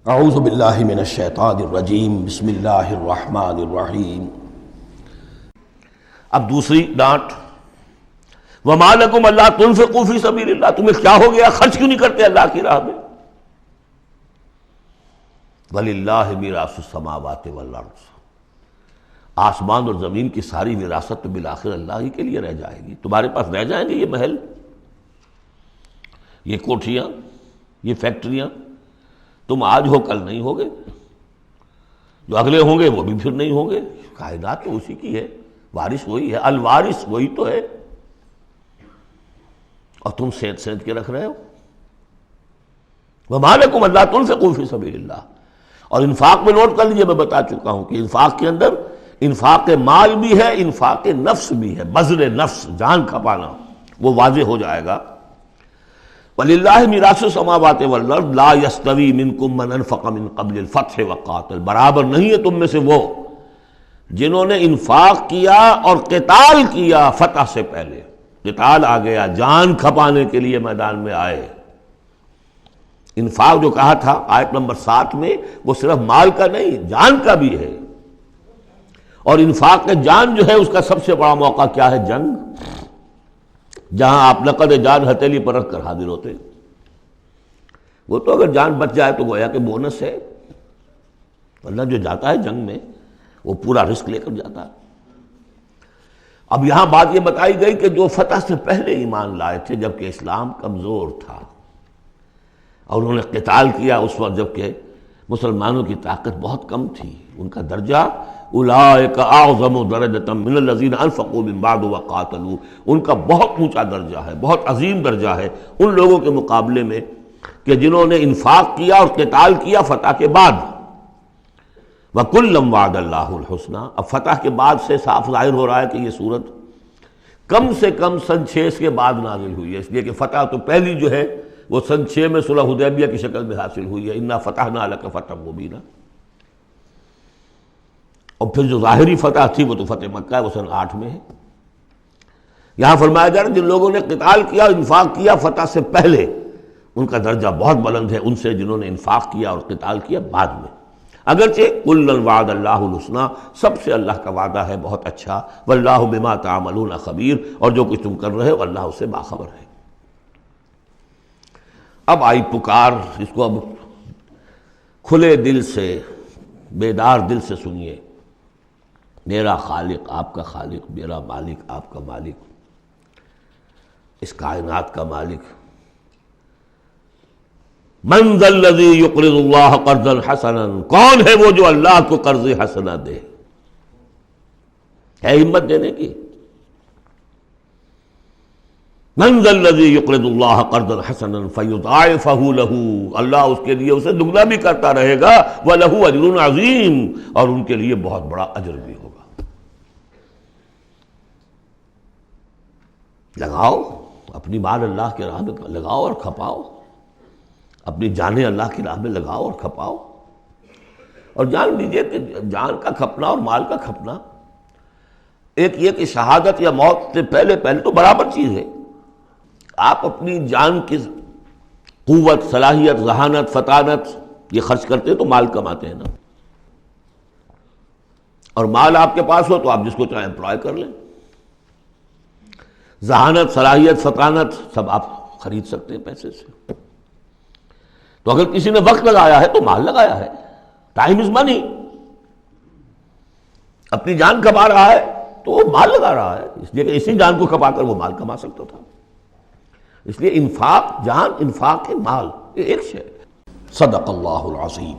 اعوذ باللہ من الشیطان الرجیم بسم اللہ الرحمن الرحیم۔ اب دوسری ڈانٹ، وَمَا لَكُمْ أَلَّا تُنْفِقُوا فِي سَبِيلِ اللَّهِ، تمہیں کیا ہو گیا خرچ کیوں نہیں کرتے اللہ کی راہ میں؟ وَلِلَّهِ مِيرَاثُ السَّمَاوَاتِ وَالْأَرْضِ، آسمان اور زمین کی ساری وراثت تو بالآخر اللہ ہی کے لیے رہ جائے گی۔ تمہارے پاس رہ جائیں گے یہ محل، یہ کوٹھیاں، یہ فیکٹریاں، تم آج ہو کل نہیں ہوگے، جو اگلے ہوں گے وہ بھی پھر نہیں ہوں گے۔ کائنات تو اسی کی ہے، وارث وہی ہے، الوارث وہی تو ہے، اور تم سینت سینت کے رکھ رہے ہو۔ وَمَا لَكُمْ أَلَّا تُنْفِقُوا فِي سَبِيلِ اللَّهِ، اور انفاق میں نوٹ کر لیجیے، میں بتا چکا ہوں کہ انفاق کے اندر انفاق مال بھی ہے، انفاق نفس بھی ہے، بذل نفس، جان کھپانا، وہ واضح ہو جائے گا۔ وَلِلَّهِ مِيرَاثُ السَّمَاوَاتِ وَالْأَرْضِ لَا يَسْتَوِي مِنْكُمْ مَنْ أَنْفَقَ مِنْ قَبْلِ الْفَتْحِ وَقَاتَلَ، برابر نہیں ہے تم میں سے وہ جنہوں نے انفاق کیا اور قتال کیا فتح سے پہلے۔ قتال آ گیا، جان کھپانے کے لیے میدان میں آئے۔ انفاق جو کہا تھا آیت نمبر 7 میں، وہ صرف مال کا نہیں، جان کا بھی ہے، اور انفاق کے جان جو ہے اس کا سب سے بڑا موقع کیا ہے؟ جنگ، جہاں آپ نقد جان ہتھیلی پر رکھ کر حاضر ہوتے۔ وہ تو اگر جان بچ جائے تو گویا کہ بونس ہے، ورنہ جو جاتا ہے جنگ میں وہ پورا رسک لے کر جاتا ہے۔ اب یہاں بات یہ بتائی گئی کہ جو فتح سے پہلے ایمان لائے تھے جبکہ اسلام کمزور تھا، اور انہوں نے قتال کیا اس وقت جبکہ مسلمانوں کی طاقت بہت کم تھی، ان کا درجہ اولئک اعظم درجۃ من الذین انفقوا من بعد وقاتلوا، ان کا بہت اونچا درجہ ہے، بہت عظیم درجہ ہے ان لوگوں کے مقابلے میں کہ جنہوں نے انفاق کیا اور قتال کیا فتح کے بعد۔ وَكُلًّا وَعَدَ اللَّهُ الْحُسْنَىٰ، اب فتح کے بعد سے صاف ظاہر ہو رہا ہے کہ یہ صورت کم سے کم سن 6 کے بعد نازل ہوئی ہے، اس لیے کہ فتح تو پہلی جو ہے وہ سن 6 میں صلح حدیبیہ کی شکل میں حاصل ہوئی ہے، اِنَّا فَتَحْنَا لَكَ فَتْحًا مُبِينًا، اور پھر جو ظاہری فتح تھی وہ تو فتح مکہ ہے، وہ سن 8 میں ہے۔ یہاں فرمایا جا رہا ہے جن لوگوں نے قتال کیا اور انفاق کیا فتح سے پہلے، ان کا درجہ بہت بلند ہے ان سے جنہوں نے انفاق کیا اور قتال کیا بعد میں۔ اگرچہ کُلًّا وَعَدَ اللَّهُ الْحُسْنَىٰ، سب سے اللہ کا وعدہ ہے بہت اچھا، وَاللَّهُ بِمَا تَعْمَلُونَ خَبِيرٌ، اور جو کچھ تم کر رہے ہو اللہ اس سے باخبر ہے۔ اب آئی پکار، اس کو اب کھلے دل سے، بیدار دل سے سنیے۔ میرا خالق آپ کا خالق، میرا مالک آپ کا مالک، اس کائنات کا مالک، من ذا الذی یقرض اللہ قرضا حسنا، کون ہے وہ جو اللہ کو قرض حسنا دے؟ ہے ہمت دینے کی؟ من ذا الذی یقرض اللہ قرضا حسنا فیضاعفہ لہ، اللہ اس کے لیے اسے دگنا بھی کرتا رہے گا، وَلَهُ أَجْرٌ عَظِيمٌ، اور ان کے لیے بہت بڑا اجر بھی ہوگا۔ لگاؤ اپنی مال اللہ کے راہ میں، لگاؤ اور کھپاؤ، اپنی جانیں اللہ کی راہ میں لگاؤ اور کھپاؤ، اور جان لیجیے کہ جان کا کھپنا اور مال کا کھپنا ایک یہ کہ شہادت یا موت سے پہلے تو برابر چیز ہے۔ آپ اپنی جان کی قوت، صلاحیت، ذہانت، فطانت یہ خرچ کرتے تو مال کماتے ہیں نا، اور مال آپ کے پاس ہو تو آپ جس کو چاہیں امپلائے کر لیں، ذہانت، صلاحیت، فطانت سب آپ خرید سکتے ہیں پیسے سے۔ تو اگر کسی نے وقت لگایا ہے تو مال لگایا ہے، ٹائم از منی، اپنی جان کما رہا ہے تو وہ مال لگا رہا ہے، اس لیے کہ اسی جان کو کما کر وہ مال کما سکتا تھا۔ اس لیے انفاق جان، انفاق مال، یہ ایک شے۔ صدق اللہ العظیم۔